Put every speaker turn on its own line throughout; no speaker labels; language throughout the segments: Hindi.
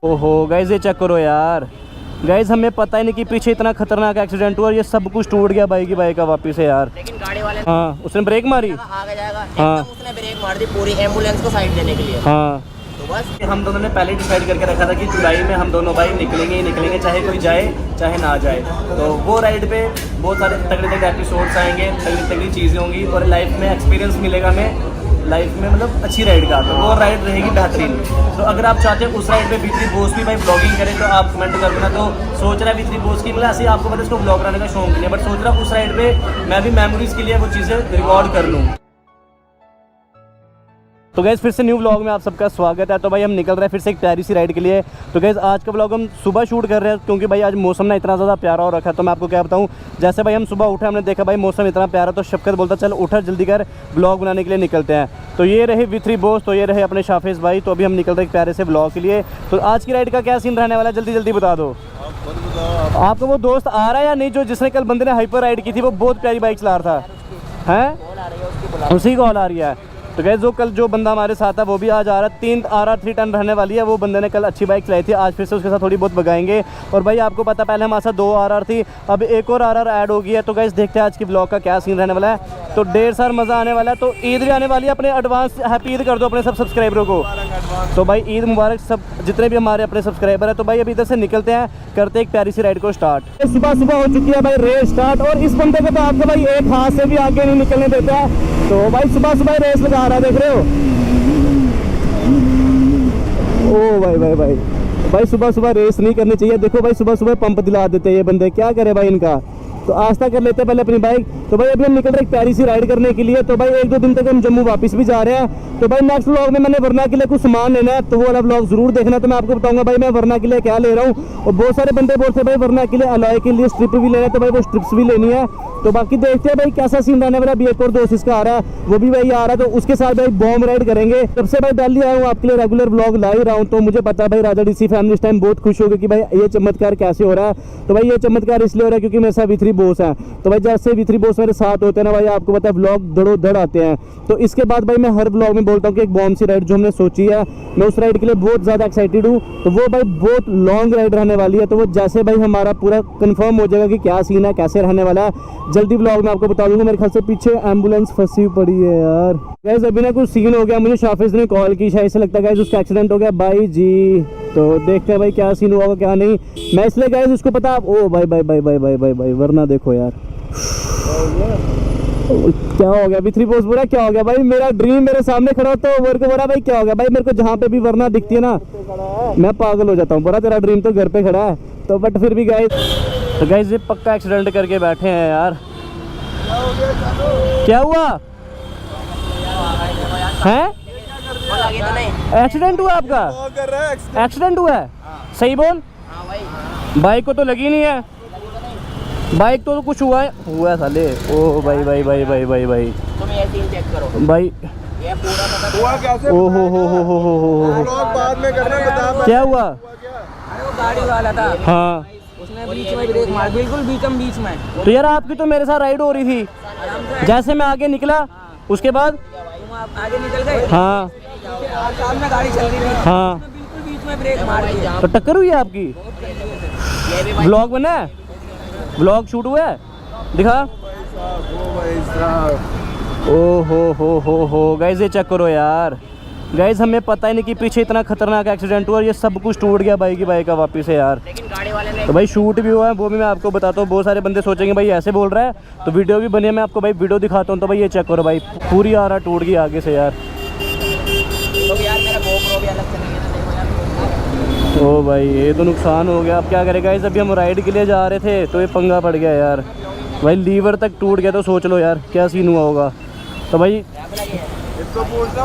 ओहो गाइज ये चेक करो यार। गाइज हमें पता ही नहीं कि पीछे इतना खतरनाक एक्सीडेंट हुआ और ये सब कुछ टूट गया बाइक की बाइक का वापिस है यार।
लेकिन गाड़ी वाले
हाँ उसने ब्रेक मारी।
आगे जाएगा
हाँ
एकदम उसने ब्रेक मार दी पूरी एम्बुलेंस को साइड देने के लिए।
हाँ
तो बस
हम दोनों ने पहले डिसाइड करके रखा था कि जुलाई में हम दोनों भाई निकलेंगे ही निकलेंगे, चाहे कोई जाए चाहे ना जाए। तो वो राइड पे बहुत सारे तगड़े तगड़े एपिसोड्स आएंगे, तगड़ी तगड़ी चीज़ें होंगी और लाइफ में एक्सपीरियंस मिलेगा हमें, लाइफ में मतलब अच्छी राइड का। तो वो राइड रहेगी बेहतरीन। तो अगर आप चाहते हैं उस राइड पे B3 बोस भी भाई ब्लॉगिंग करें तो आप कमेंट कर देना। तो सोच रहा है B3 बोस की मतलब ऐसे आपको पता है इसको ब्लॉग बनाने का शौक नहीं है, बट सोच रहा हूँ उस राइड पे मैं भी मेमोरीज के लिए वो चीज़ें रिकॉर्ड कर लूँ। तो गैस फिर से न्यू व्लॉग में आप सबका स्वागत है। तो भाई हम निकल रहे हैं फिर से एक प्यारी सी राइड के लिए। तो गैस आज का व्लॉग हम सुबह शूट कर रहे हैं क्योंकि भाई आज मौसम ना इतना ज़्यादा प्यारा हो रखा है। तो मैं आपको क्या बताऊं, जैसे भाई हम सुबह उठे हमने देखा भाई मौसम इतना प्यारा, तो शफकत बोलता चल उठा जल्दी कर व्लॉग बनाने के लिए निकलते हैं। तो ये रहे B3 बोस, तो ये रहे अपने शाफिज भाई। तो अभी हम निकल रहे एक प्यारे से व्लॉग के लिए। तो आज की राइड का क्या सीन रहने वाला है जल्दी जल्दी बता दो। आपको वो दोस्त आ रहा है या नहीं जो जिसने कल बंदे ने हाइपर राइड की थी, वो बहुत प्यारी बाइक चला रहा था, हैं उसी कॉल आ रही है। तो गैस जो कल जो बंदा हमारे साथ था वो भी आज आ रहा है। 3 RR3 टन रहने वाली है। वो बंदे ने कल अच्छी बाइक चलाई थी, आज फिर से उसके साथ थोड़ी बहुत भगाएंगे। और भाई आपको पता पहले हमारे साथ 2 RR थी, अब एक और RR ऐड हो गई है। तो गैस देखते हैं आज की ब्लॉग का क्या सीन रहने वाला है। तो ढेर सारा मज़ा आने वाला है। तो ईद भी आने वाली है, अपने एडवांस हैप्पी ईद कर दो अपने सब सब्सक्राइबरों को। तो भाई ईद मुबारक सब जितने भी हमारे अपने सब्सक्राइबर हैं। तो भाई अभी इधर से निकलते हैं, करते हैं एक प्यारी सी राइड को स्टार्ट। सुबह सुबह हो चुकी है भाई रेस स्टार्ट, और इस बंदे को तो आपको भाई एक हाथ से भी आगे नहीं निकलने देता है। तो भाई सुबह सुबह रेस लगा रहा है, देख रहे हो। ओ भाई भाई भाई भाई सुबह सुबह रेस नहीं करनी चाहिए। देखो भाई सुबह सुबह पंप दिला देते हैं ये बंदे, क्या करे भाई इनका। तो आस्था कर लेते हैं पहले अपनी बाइक। तो भाई अभी हम निकल रहे एक प्यारी सी राइड करने के लिए। तो भाई 1-2 दिन तक हम जम्मू वापस भी जा रहे हैं। तो भाई नेक्स्ट व्लॉग में मैंने वरना के लिए कुछ सामान लेना है, तो वो वाला व्लॉग जरूर देखना। तो मैं आपको बताऊंगा भाई मैं वरना के लिए क्या ले रहा हूँ। और बहुत सारे बंदे बोलते हैं भाई वरना के लिए अलॉय के लिए स्ट्रिप भी लेना है, तो भाई वो स्ट्रिप्स भी लेनी है। तो बाकी देखते हैं भाई कैसा सीन रहने वाला। अभी एक और दोस्त इसका आ रहा है, वो भी भाई आ रहा है, तो उसके साथ भाई बॉम्ब राइड करेंगे। जब से भाई दिल्ली आया हूँ आपके लिए रेगुलर व्लॉग ला ही रहा हूँ, तो मुझे पता है भाई राजा डीसी फैमिली इस टाइम बहुत खुश होगी कि भाई ये चमत्कार कैसे हो रहा है। तो भाई ये चमत्कार इसलिए हो रहा है क्योंकि मेरे साथ B3 बोस है। तो भाई जैसे B3 बोस मेरे साथ होते हैं ना भाई, आपको पता है व्लॉग धड़ो धड़ आते हैं। तो इसके बाद भाई मैं हर व्लॉग में बोलता हूँ कि एक बॉम्ब सी राइड जो हमने सोची है, मैं उस राइड के लिए बहुत ज़्यादा एक्साइटेड हूँ। तो वो भाई बहुत लॉन्ग राइड रहने वाली है। तो वो जैसे भाई हमारा पूरा कंफर्म हो जाएगा कि क्या सीन है कैसे रहने वाला है, जल्दी व्लॉग में आपको बता दूंगा। मेरे ख्याल से पीछे एम्बुलेंस फंसी पड़ी है यार। गैस अभी ना कुछ सीन हो गया, मुझे शाफिज ने कॉल की, शायद से लगता है गैस उसका एक्सीडेंट हो गया भाई जी। तो देखते हैं भाई क्या सीन हुआ क्या नहीं। मैं इसलिए गैस उसको पता ओ भाई भाई भाई भाई भाई भाई भाई वरना देखो यार क्या हो गया। B3 बोस बोला क्या हो गया भाई, मेरा ड्रीम मेरे सामने खड़ा होता है, मेरे को बोला भाई क्या हो गया भाई। मेरे को जहाँ पे भी वरना दिखती है ना मैं पागल हो जाता हूँ। बोला तेरा ड्रीम तो घर पे खड़ा है। तो बट फिर भी गाइस, तो गाइस ये पक्का एक्सीडेंट करके बैठे हैं यार। क्या हुआ है? एक्सीडेंट हुआ आपका? एक्सीडेंट हुआ है? सही बोल। बाइक को तो लगी नहीं है, बाइक तो कुछ हुआ है साले। ओ भाई भाई भाई भाई भाई भाई
तुम ये सीन चेक करो
भाई,
ये पूरा
हुआ कैसे?
ओ हो
बाद में करना बता।
क्या हुआ?
अरे वो गाड़ी वाला था,
हाँ
उसने बीच में ब्रेक मार, बिल्कुल बीच में।
तो यार आपकी तो मेरे साथ राइड हो रही थी, जैसे मैं आगे निकला उसके बाद
तुम आप आगे निकल गए।
हाँ
सामने गाड़ी चल रही थी,
हाँ
बिल्कुल बीच में ब्रेक मार दिया।
तो टक्कर हुई है आपकी?
ये भी
व्लॉग बना है, व्लॉग शूट हुआ है, दिखा। ओ हो गाइस ये चेक करो यार। गाइस हमें पता ही नहीं कि पीछे इतना खतरनाक एक्सीडेंट हुआ और ये सब कुछ टूट गया बाइक की बाइक का वापिस है यार।
लेकिन गाड़ी वाले ने
तो भाई शूट भी हुआ है, वो भी मैं आपको बताता हूँ। बहुत सारे बंदे सोचेंगे भाई ऐसे बोल रहा है, तो वीडियो भी बनी है, मैं आपको भाई वीडियो दिखाता हूँ। तो भाई ये चेक करो भाई पूरी RR टूट गई आगे से यार।
तो यार मेरा GoPro भी अलग से नहीं है ना, देखो यार।
ओ भाई ये तो नुकसान हो गया। अब क्या करेगा इस, अभी हम राइड के लिए जा रहे थे तो ये पंगा पड़ गया यार। भाई लीवर तक टूट गया, तो सोच लो यार क्या सीन हुआ होगा। तो भाई
इसको पूछना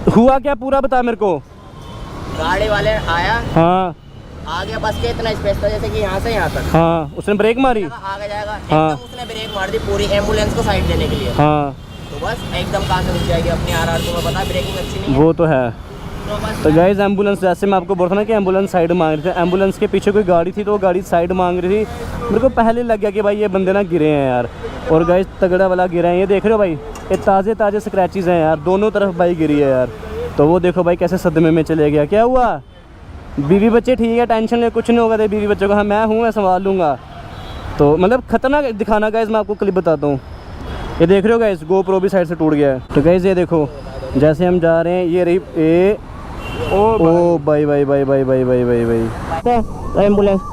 हुआ क्या पूरा बता मेरे को।
गाड़ी वाले आया,
हाँ
आगे बस के इतना स्पेस था जैसे कि यहाँ से यहाँ तक,
हाँ उसने ब्रेक मारी।
आगे जाएगा
हाँ।
एकदम उसने ब्रेक मार दी पूरी एम्बुलेंस को साइड देने के लिए।
हाँ
तो बस एकदम कहाँ से रुक जाएगी अपनी RR, तुम्हें पता है ब्रेकिंग अच्छी नहीं है।
वो तो है।
तो बस
तो गाइस एम्बुलेंस, जैसे मैं आपको बोल रहा था ना कि एम्बुलेंस साइड मांग रही थी, एम्बुलेंस के पीछे कोई गाड़ी थी तो वो गाड़ी साइड मांग रही थी। मेरे को पहले लग गया कि भाई ये बंदे ना गिरे हैं यार। और गाइस तगड़ा वाला गिरा है, ये देख रहे हो भाई, ये ताज़े ताज़े स्क्रैचेस हैं यार, दोनों तरफ बाइक गिरी है यार। तो वो देखो भाई कैसे सदमे में चले गया। क्या हुआ? बीवी बच्चे ठीक है, टेंशन नहीं, कुछ नहीं होगा तेरे बीवी बच्चों का, हाँ मैं हूँ, मैं संभाल लूँगा। तो मतलब खतरनाक दिखाना गाइस, मैं आपको क्लिप बताता हूँ। ये देख रहे हो गाइस, गोप्रो भी साइड से टूट गया है। तो गाइस ये देखो, जैसे हम जा रहे हैं, ये रही ए ओ भाई भाई भाई भाई भाई भाई भाई भाई एम्बुलेंस।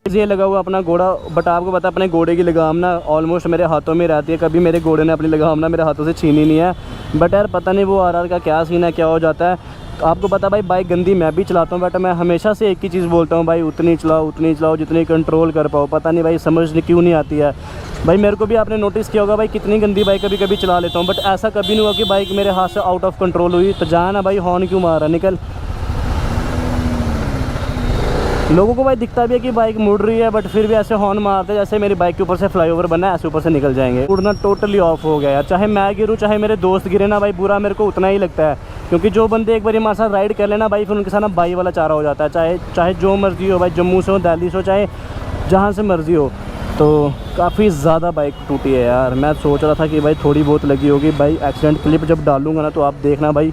ये लगा हुआ अपना घोड़ा, बट आपको पता है अपने घोड़े की लगाम ना ऑलमोस्ट मेरे हाथों में रहती है, कभी मेरे घोड़े ने अपनी लगाम ना मेरे हाथों से छीनी नहीं है। बट यार पता नहीं वो आरआर का क्या सीन है, क्या हो जाता है। आपको पता भाई बाइक गंदी मैं भी चलाता हूँ, बट मैं हमेशा से एक ही चीज़ बोलता हूँ भाई, उतनी चलाओ जितनी कंट्रोल कर पाओ। पता नहीं भाई समझ क्यों नहीं आती है भाई। मेरे को भी आपने नोटिस किया होगा भाई, कितनी गंदी बाइक कभी कभी चला लेता हूँ, बट ऐसा कभी नहीं हुआ कि बाइक मेरे हाथ से आउट ऑफ कंट्रोल हुई। तो जाना भाई, हॉर्न क्यों मारा, निकल। लोगों को भाई दिखता भी है कि बाइक मुड़ रही है, बट फिर भी ऐसे हॉर्न मारते हैं जैसे मेरी बाइक के ऊपर से फ्लाईओवर बना है, ऐसे ऊपर से निकल जाएंगे। उड़ना टोटली ऑफ हो गया यार। चाहे मैं गिरूँ चाहे मेरे दोस्त गिरे ना भाई, बुरा मेरे को उतना ही लगता है, क्योंकि जो बंदे एक बार हमारे साथ राइड कर लेना भाई, फिर उनके साथ ना बाई वाला चारा हो जाता है। चाहे जो मर्जी हो भाई, जम्मू से हो, दिल्ली से हो, चाहे जहाँ से मर्जी हो। तो काफ़ी ज़्यादा बाइक टूटी है यार। मैं सोच रहा था कि भाई थोड़ी बहुत लगी होगी भाई, एक्सीडेंट क्लिप जब डालूंगा ना तो आप देखना भाई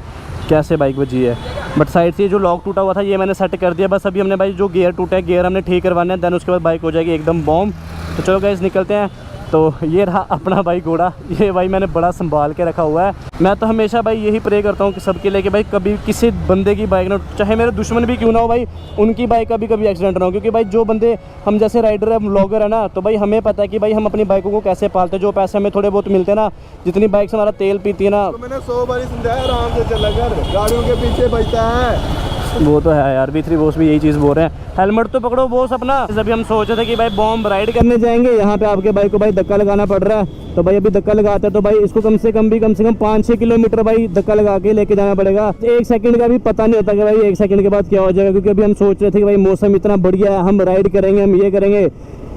कैसे बाइक बची है। बट साइड से जो लॉक टूटा हुआ था ये मैंने सेट कर दिया। बस अभी हमने भाई जो गियर टूटा है, गियर हमने ठीक करवाने हैं, देन उसके बाद बाइक हो जाएगी एकदम बॉम्ब। तो चलो गाइस निकलते हैं। तो ये रहा अपना भाई घोड़ा, ये भाई मैंने बड़ा संभाल के रखा हुआ है। मैं तो हमेशा भाई यही प्रे करता हूँ कि सबके लिए कि भाई कभी किसी बंदे की बाइक ना, चाहे मेरे दुश्मन भी क्यों ना हो भाई, उनकी बाइक का भी कभी एक्सीडेंट ना हो। क्योंकि भाई जो बंदे हम जैसे राइडर है, ब्लॉगर है ना, तो भाई हमें पता है कि भाई हम अपनी बाइकों को कैसे पालते हैं। जो पैसे हमें थोड़े बहुत मिलते हैं ना, जितनी बाइक से हमारा तेल पीती है ना,
तो मैंने 100 बार समझाया आराम से चला कर, गाड़ियों के पीछे बचता है।
वो तो है यार। V3 बॉस भी यही चीज़ बोल रहे हैं, हेलमेट तो पकड़ो बॉस अपना। अभी हम सोच रहे थे कि भाई बॉम्ब राइड करने जाएंगे, यहाँ पे आपके बाइक को भाई धक्का लगाना पड़ रहा है। तो भाई अभी धक्का लगाते हैं तो भाई इसको कम से कम 5-6 किलोमीटर भाई धक्का लगा के लेके जाना पड़ेगा। 1 सेकंड का भी पता नहीं होता कि भाई 1 सेकंड के बाद क्या हो जाएगा। क्योंकि अभी हम सोच रहे थे कि भाई मौसम इतना बढ़िया है, हम राइड करेंगे, हम ये करेंगे।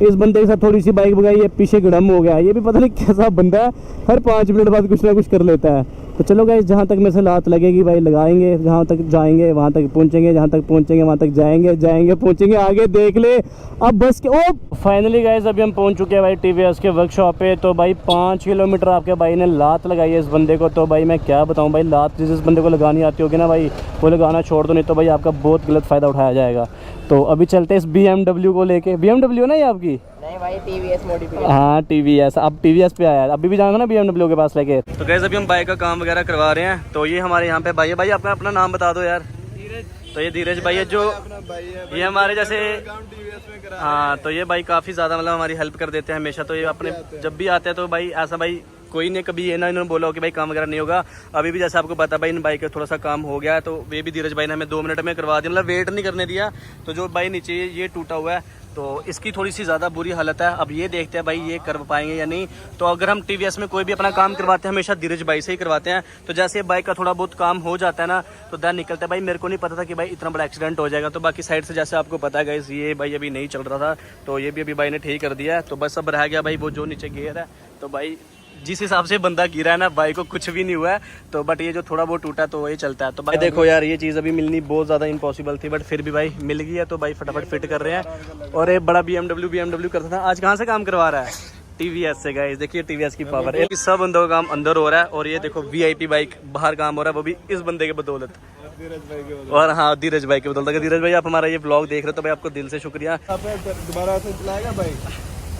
इस बंदे के साथ थोड़ी सी बाइक भगाई, ये पीछे गड़म हो गया। ये भी पता नहीं कैसा बंदा है, हर 5 मिनट बाद कुछ ना कुछ कर लेता है। तो चलो गाइस, जहाँ तक मेरे से लात लगेगी भाई लगाएंगे, जहाँ तक जाएंगे वहाँ तक पहुँचेंगे, जहाँ तक पहुँचेंगे वहाँ तक जाएंगे पहुँचेंगे, आगे देख ले। अब बस के ओ फाइनली गाइस अभी हम पहुँच चुके हैं भाई TVS के वर्कशॉप पे। तो भाई 5 किलोमीटर आपके भाई ने लात लगाई है इस बंदे को। तो भाई मैं क्या बताऊँ भाई, लात जिस बंदे को लगानी आती होगी ना भाई, वो लगाना छोड़ दो, नहीं तो भाई आपका बहुत गलत फ़ायदा उठाया जाएगा। तो अभी चलते हैं इस BMW को लेके। BMW ना ये आपकी?
नहीं भाई TVS मॉडिफिकेशन।
हाँ TVS, अब TVS पे आया है। अभी भी जाना ना BMW के पास लेके। तो गाइस अभी हम बाइक का काम वगैरह करवा रहे हैं। तो ये हमारे यहाँ पे भाई है। भाई आपका अपना नाम बता दो यार। तो ये धीरज भाई है, जो ये हमारे जैसे, हाँ तो ये भाई काफ़ी ज़्यादा मतलब हमारी हेल्प कर देते हैं हमेशा। तो ये अपने जब भी आते हैं तो भाई ऐसा भाई कोई नहीं कभी ये ना इन्होंने बोला हो कि भाई काम वगैरह नहीं होगा। अभी भी जैसे आपको पता भाई इन बाइक का थोड़ा सा काम हो गया है, तो वे भी धीरज भाई ने हमें 2 मिनट में करवा दिया, मतलब वेट नहीं करने दिया। तो जो भाई नीचे ये टूटा हुआ है तो इसकी थोड़ी सी ज़्यादा बुरी हालत है। अब ये देखते हैं भाई ये कर पाएंगे या नहीं। तो अगर हम TVS में कोई भी अपना काम करवाते हैं हमेशा धीरज भाई से ही करवाते हैं। तो जैसे बाइक का थोड़ा बहुत काम हो जाता है ना तो दैन निकलता है। भाई मेरे को नहीं पता था कि भाई इतना बड़ा एक्सीडेंट हो जाएगा। तो बाकी साइड से जैसे आपको पता है गाइस, ये भाई अभी नहीं चल रहा था, तो ये भी अभी भाई ने ठीक कर दिया है। तो बस अब रह गया भाई वो जो नीचे गियर है। तो भाई जिस हिसाब से बंदा गिरा है ना, बाइक को कुछ भी नहीं हुआ है। तो बट ये जो थोड़ा बहुत टूटा तो ये चलता है। तो भाई देखो यार, ये चीज़ अभी मिलनी बहुत ज़्यादा इम्पॉसिबल थी, बट फिर भी भाई मिल गई है। तो भाई फटाफट फिट कर रहे हैं। और एक बड़ा BMW करता था, आज कहाँ से काम करवा रहा है? TVS से गाइस। देखिए TVS की पावर है। सब बंदों का काम अंदर हो रहा है और ये देखो VIP बाइक बाहर काम हो रहा है, वो भी इस बंदे के बदौलत। और हाँ धीरज भाई के बदौलत। धीरज भाई आप हमारा ये ब्लॉग देख रहे हो तो भाई आपको दिल से शुक्रिया।
दोबारा से चलाएगा बाइक,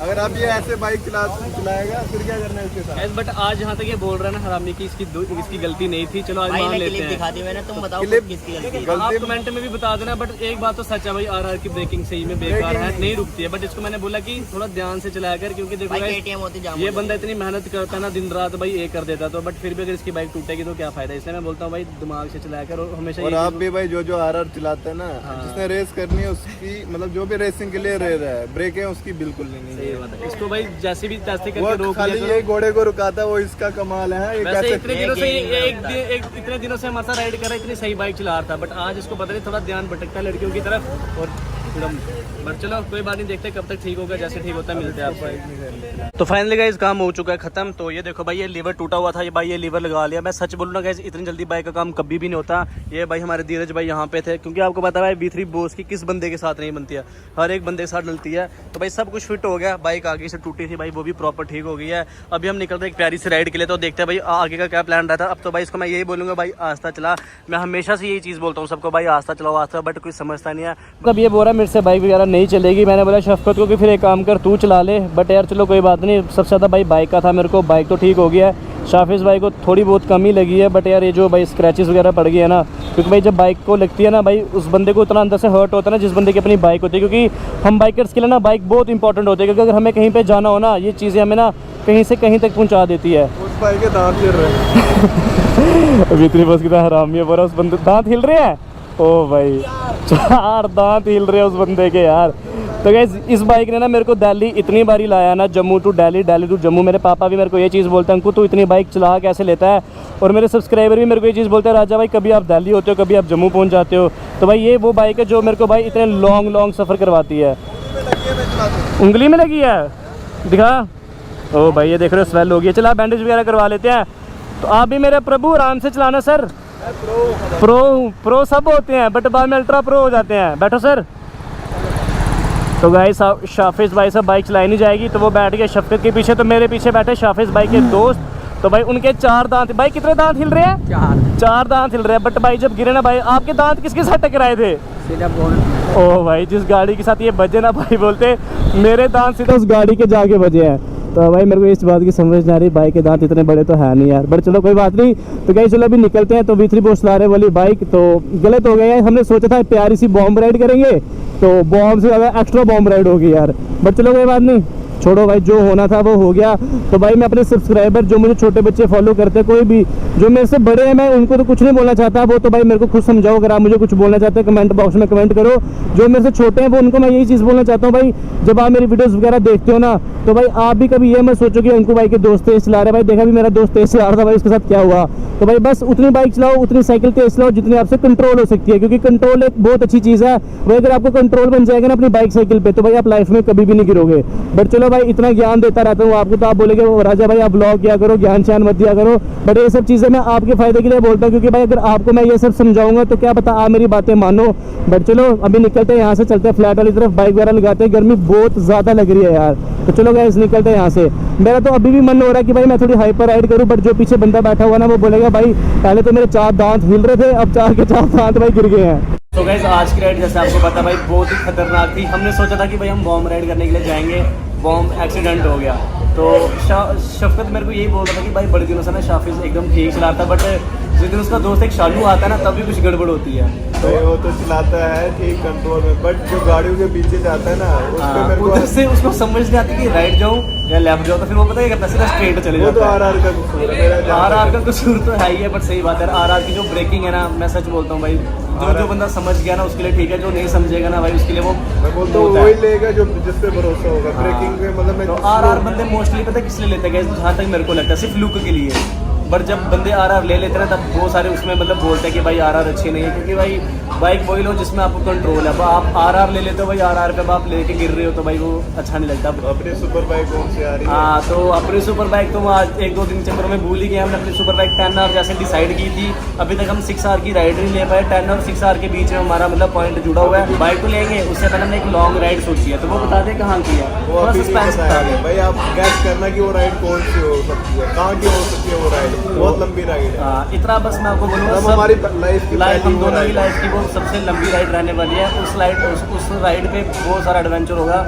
अगर आप ये ऐसे बाइक चलाएगा फिर क्या करना है उसके साथ?
बट आज जहाँ तक ये बोल रहा है ना हरामी की इसकी गलती नहीं थी। चलो आज मान लेते हैं।
दिखा दी मैंने, तुम बताओ किसकी गलती?
आप कमेंट में भी बता देना। बट एक बात तो सच है भाई, RR की ब्रेकिंग सही में बेकार है, नहीं रुकती है। बट इसको मैंने बोला कि थोड़ा ध्यान से चलाया कर, क्योंकि देखो ये बंदा इतनी मेहनत करता है ना, दिन रात भाई ये कर देता। तो बट फिर भी अगर इसकी बाइक टूटेगी तो क्या फायदा। इसलिए मैं बोलता हूँ भाई दिमाग से चलाया कर। और हमेशा
और आप भी भाई जो RR चलाते हैं ना, जिसने रेस करनी है उसकी, मतलब जो भी रेसिंग के लिए रह रहा है, ब्रेक है उसकी बिल्कुल नहीं है।
इसको भाई जैसे भी तैसे
वो
करके रोक
खाली
लिया।
ये घोड़े को रुकाता है, वो इसका कमाल है। ये
वैसे
कैसे
इतने दिनों से हमारे साथ राइड कर रहा है, इतनी सही बाइक चला रहा था। बट आज इसको पता नहीं थोड़ा ध्यान भटकता है लड़कियों की तरफ। और फिर हम बट चलो कोई बात नहीं, देखते कब तक ठीक होगा, जैसे ठीक होता है मिलते हैं आपको। तो फाइनली गाइस काम हो चुका है खत्म। तो ये देखो भाई, ये लीवर टूटा हुआ था, ये भाई ये लीवर लगा लिया। मैं सच बोलूँ ना गाइस, इतनी जल्दी बाइक का काम कभी भी नहीं होता। ये भाई हमारे धीरज भाई यहाँ पे थे, क्योंकि आपको पता है V3 बॉस की किस बंदे के साथ नहीं बनती है, हर एक बंदे के साथ डलती है। तो भाई सब कुछ फिट हो गया, बाइक आगे से टूटी थी भाई वो भी प्रॉपर ठीक हो गई है। अभी हम निकलते एक प्यारी सी राइड के लिए, तो देखते हैं भाई आगे का क्या प्लान रहता है। अब तो भाई इसको मैं यही बोलूँगा भाई आस्ता चला, मैं हमेशा से यही चीज़ बोलता हूँ सबको भाई आस्ता चलाओ आस्ता, बट कोई समझता नहीं है। कब ये बोल रहा मेरे से बाइक वगैरह नहीं चलेगी, मैंने बोला शफकत को कि फिर एक काम कर तू चला ले, बट यार चलो कोई बात नहीं। सबसे ज़्यादा भाई बाइक का था मेरे को, बाइक तो ठीक हो गया है, शाफिज़ भाई को थोड़ी बहुत कमी लगी है, बट यार ये जो भाई स्क्रैचेस वगैरह पड़ गई है ना, क्योंकि भाई जब बाइक को लगती है ना भाई, उस बंदे को उतना अंदर से हर्ट होता है ना जिस बंदे की अपनी बाइक होती है। क्योंकि हम बाइकर्स के लिए ना बाइक बहुत इंपॉर्टेंट होती है, क्योंकि अगर हमें कहीं पे जाना हो ना, ये चीज़ें हमें ना कहीं से कहीं तक पहुँचा देती है।
उस बाइक के दांत हिल रहे हैं।
V3 बस की तरह हरामी है, बोला उस बंदे दांत हिल रहे हैं। ओ भाई 4 दांत हिल रहे हैं उस बंदे के यार। तो गाइस इस बाइक ने ना मेरे को दिल्ली इतनी बारी लाया ना, जम्मू टू दिल्ली, दिल्ली टू जम्मू। मेरे पापा भी मेरे को ये चीज़ बोलते हैं, अंकु तू इतनी बाइक चला कैसे लेता है। और मेरे सब्सक्राइबर भी मेरे को ये चीज़ बोलते हैं, राजा भाई कभी आप दिल्ली होते हो, कभी आप जम्मू पहुंच जाते हो। तो भाई ये वो बाइक है जो मेरे को भाई इतने लॉन्ग सफ़र करवाती है। उंगली में लगी है, दिखा। ओ भाई ये देख रहे हो स्वेल हो गई है, चला बैंडेज वगैरह करवा लेते हैं। तो आप भी मेरे प्रभु आराम से चलाना सर। प्रो सब होते हैं, बट बाद में अल्ट्रा प्रो हो जाते हैं। बैठो सर। तो गाइस शाफिज़ भाई साहब बाइक चलाई नहीं जाएगी, तो वो बैठ गए शफकत के पीछे, तो मेरे पीछे बैठे शाफिज़ भाई के दोस्त। तो भाई उनके 4 दांत, भाई कितने दांत हिल रहे हैं? 4 दांत हिल रहे हैं। बट भाई जब गिरे ना भाई, आपके दांत किसके साथ टकराए थे? ओ भाई जिस गाड़ी के साथ ये बजे ना भाई, बोलते मेरे दांत सीधा उस गाड़ी के जाके बजे हैं। तो भाई मेरे को इस बात की समझ नहीं आ रही, बाइक के दांत इतने बड़े तो है नहीं यार, बट चलो कोई बात नहीं। तो गाइस चलो अभी निकलते हैं। तो V3 बॉस ला रहे वाली बाइक, तो गलत हो गया है। हमने सोचा था प्यारी सी बॉम्ब राइड करेंगे, तो बॉम्ब से ज़्यादा एक्स्ट्रा बॉम्ब राइड होगी यार, बट चलो कोई बात नहीं, छोड़ो भाई, जो होना था वो हो गया। तो भाई मैं अपने सब्सक्राइबर जो मुझे छोटे बच्चे फॉलो करते हैं, कोई भी जो मेरे से बड़े हैं, मैं उनको तो कुछ नहीं बोलना चाहता, वो तो भाई मेरे को खुद समझाओ। अगर आप मुझे कुछ बोलना चाहते हैं कमेंट बॉक्स में कमेंट करो। जो मेरे से छोटे हैं वो उनको मैं यही चीज़ बोलना चाहता हूँ भाई, जब आप मेरी वीडियोस वगैरह देखते हो ना, तो भाई आप भी कभी ये मत सोचो कि उनको भाई के दोस्त तेज चला रहे। भाई देखा भी मेरा दोस्त तेज चला रहा था भाई, उसके साथ क्या हुआ। तो भाई बस उतनी बाइक चलाओ, उतनी साइकिल तेज चलाओ जितनी आपसे कंट्रोल हो सकती है, क्योंकि कंट्रोल एक बहुत अच्छी चीज़ है भाई। अगर आपको कंट्रोल बन जाएगा ना अपनी बाइक साइकिल पे, तो भाई आप लाइफ में कभी भी नहीं गिरोगे। बट चलो भाई इतना ज्ञान देता रहता हूँ आपको, तो आप बोलेंगे राजा भाई आप ब्लॉग किया करो, ज्ञान श्यान मत दिया करो, बट ये सब चीज़ें मैं आपके फायदे के लिए बोलता हूँ, क्योंकि भाई अगर आपको मैं ये सब समझाऊंगा तो क्या पता आप मेरी बातें मानो। बट चलो अभी निकलते हैं यहाँ से, चलते हैं फ्लैट वाली तरफ, बाइक वगैरह लगाते हैं, गर्मी बहुत ज़्यादा लग रही है यार। तो चलो गाइस निकलते हैं यहाँ से। मेरा तो अभी भी मन हो रहा है कि भाई मैं थोड़ी हाइपर राइड करूँ, बट जो पीछे बंदा बैठा हुआ ना वो बोलेगा भाई पहले तो मेरे 4 दांत हिल रहे थे, अब 4 के 4 दांत भाई गिर गए हैं। तो गाइस आज की राइड जैसे आपको पता भाई बहुत ही खतरनाक थी। हमने सोचा था कि भाई हम बॉम्ब राइड करने के लिए जाएंगे, बॉम्ब एक्सीडेंट हो गया। तो शफकत मेरे को यही बोल रहा था कि भाई बड़े दिनों से ना शाफिज़ एकदम ठीक चलाता, बट जिस दिन उसका दोस्त एक शालू आता है ना तब भी कुछ गड़बड़ होती है।
तो वो तो चलाता है ठीक कंट्रोल में, बट जो गाड़ियों के पीछे जाता है ना
उधर से उसको समझ नहीं आती कि राइट जाऊँ या लेफ्ट जाऊँ, तो फिर वो पता है क्या करता है, सीधा स्ट्रेट चले जाता है।
आर का कसूर है,
आर का कसूर तो है ही है, बट सही बात है आर की जो ब्रेकिंग है ना, मैं सच बोलता हूँ भाई, जो बंदा समझ गया ना उसके लिए ठीक है, जो नहीं समझेगा ना भाई उसके लिए वो
मैं बोलता हूँ वही लेगा जो जिस पे भरोसा होगा। ब्रेकिंग में मतलब
तो आर बंदे मोस्टली पता है किस लिए लेते हैं, जहाँ तक मेरे को लगता है सिर्फ लुक के लिए। बट जब बंदे आर ले लेते हैं ना तब बहुत सारे उसमें मतलब बोलते हैं कि भाई आर अच्छी नहीं है, क्योंकि भाई बाइक वही लो जिसमें आपको कंट्रोल है। आप आर ले लेते हो भाई, आर पे आप लेके गिर रहे हो तो भाई वो अच्छा नहीं लगता।
अपनी सुपर बाइक कौन सी आ रही है?
हाँ तो अपनी सुपर बाइक तो वो आज 1-2 दिन चक्कर में भूल ही गए। हमने अपनी सुपर बाइक 10R जैसे डिसाइड की थी, अभी तक हम 6R की राइड नहीं ले पाए। 10 और 6R के बीच में हमारा मतलब पॉइंट जुड़ा हुआ है। बाइक को लेंगे उससे पहले हमने एक लॉन्ग राइड सोची है, तो वो बता दें कहाँ की है, थोड़ा सस्पेंस बता दें
भाई। आप गैस करना कि वो राइड कौन सी हो सकती है, कहाँ की हो सकती है वो राइड, बहुत लंबी राइड है।
इतना बस मैं आपको बोलूँगा
हमारी लाइफ
हम दोनों की लाइफ की वो सबसे लंबी राइड रहने वाली है। उस राइड पे बहुत सारा एडवेंचर होगा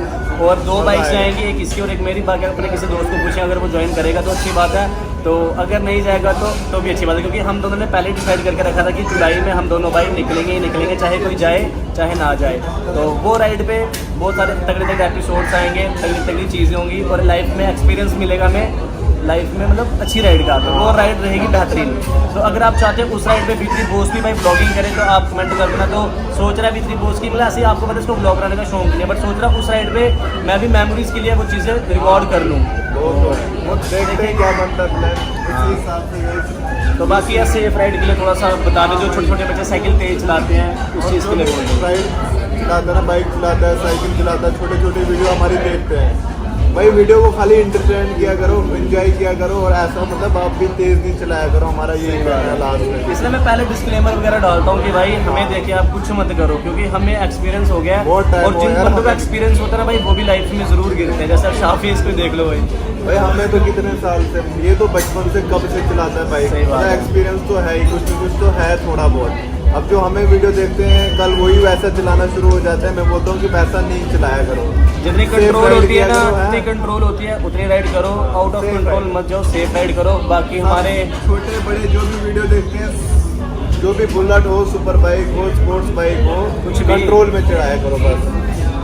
और 2 बाइक्स जाएंगी, एक इसकी और एक मेरी। बाकी अपने किसी दोस्त को पूछें, अगर वो ज्वाइन करेगा तो अच्छी बात है, तो अगर नहीं जाएगा तो भी अच्छी बात है, क्योंकि हम दोनों ने पहले डिसाइड करके रखा था कि जुलाई में हम दोनों भाई निकलेंगे ही निकलेंगे, चाहे कोई जाए चाहे ना जाए। तो वो राइड पे बहुत सारे तगड़े एपिसोड्स आएंगे, तगड़ी चीज़ें होंगी और लाइफ में एक्सपीरियंस मिलेगा हमें, लाइफ में मतलब अच्छी राइड का, तो वो राइड रहेगी बेहतरीन। तो अगर आप चाहते हैं उस राइड पे V3 बॉस की भाई ब्लॉगिंग करें तो आप कमेंट कर देना। तो सोच रहा है V3 बॉस की मतलब ऐसे ही आपको पता है इसको ब्लॉग बनाने का शौक नहीं है, बट सोच रहा हूँ उस राइड पे मैं भी मेमोरीज के लिए वो चीज़ें रिकॉर्ड कर लूँ।
वो देखते हैं क्या बनता है प्लान, इसी हिसाब से।
तो बाकी सेफ राइड के लिए थोड़ा सा बता दें, जो छोटे छोटे बच्चे साइकिल तेज चलाते हैं उस चीज़ के लिए बोल
राइड चलाता है ना, बाइक चलाता है, साइकिल चलाता है, छोटे छोटे वीडियो हमारी देखते हैं भाई। वीडियो को खाली इंटरटेन किया करो, एंजॉय किया करो, और ऐसा मतलब आप भी तेज नहीं चलाया करो, हमारा यही कहना है लास्ट में।
इसलिए मैं पहले डिस्क्लेमर वगैरह डालता हूँ कि भाई हमें देख के आप कुछ मत करो, क्योंकि हमें एक्सपीरियंस हो गया है।
बहुत टाइम
और
हो
जिन
गया
बंदों का
हमें।
एक्सपीरियंस होता है ना भाई, वो भी लाइफ में जरूर गिरते हैं। जैसे अब शाफी इसको देख लो भाई,
भाई हमें तो कितने साल से, ये तो बचपन से कब से चलाता है बाइक,
सही बात है।
एक्सपीरियंस तो है ही, कुछ न कुछ तो है थोड़ा बहुत। अब जो हमें वीडियो देखते हैं, कल वही वैसा चलाना शुरू हो जाता है। मैं बोलता हूँ कि वैसा नहीं चलाया करो,
जितनी
Safe
कंट्रोल
ride
होती है
किया
ना,
करो,
जितनी
हाँ।
कंट्रोल होती है उतनी राइड करो। Out of
Safe
control
ride।
मत जाओ, सेफ राइड करो। बाकी हमारे
छोटे बड़े जो भी वीडियो देखते हैं, जो भी बुलेट हो, सुपर बाइक हो, स्पोर्ट्स बाइक हो,
कुछ भी।
कंट्रोल में चलाया करो बस।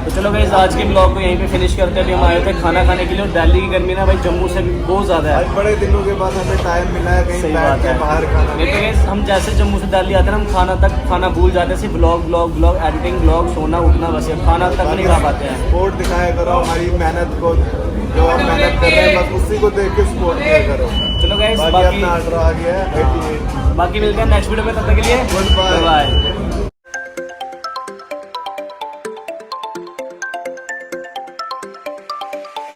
तो चलो गाइस, आज के ब्लॉग को यहीं पे फिनिश करते हैं। अभी हम आए थे खाना खाने के लिए, और दिल्ली की गर्मी ना भाई जम्मू से भी बहुत ज़्यादा है।
आज बड़े दिनों के बाद हमें टाइम मिला है कहीं
सही
बैठ
बात
के
है।
बाहर खाना।
नहीं तो गाइस, हम जैसे जम्मू से दिल्ली आते हैं ना, हम खाना भूल जाते हैं। सिर्फ ब्लॉग एडिटिंग, ब्लॉग, सोना उठना, बस ये खाना तक नहीं खा पाते हैं।
सपोर्ट दिखाया करो हमारी मेहनत को, जो हम मेहनत कर रहे हैं बस उसी को देख के सपोर्ट किया करो।
चलो गाइस,
बाकी
बाकी
अपना ऑर्डर आ गया है 88।
बाकी मिलते हैं नेक्स्ट वीडियो में, तब तक के लिए
Goodbye।
बाय।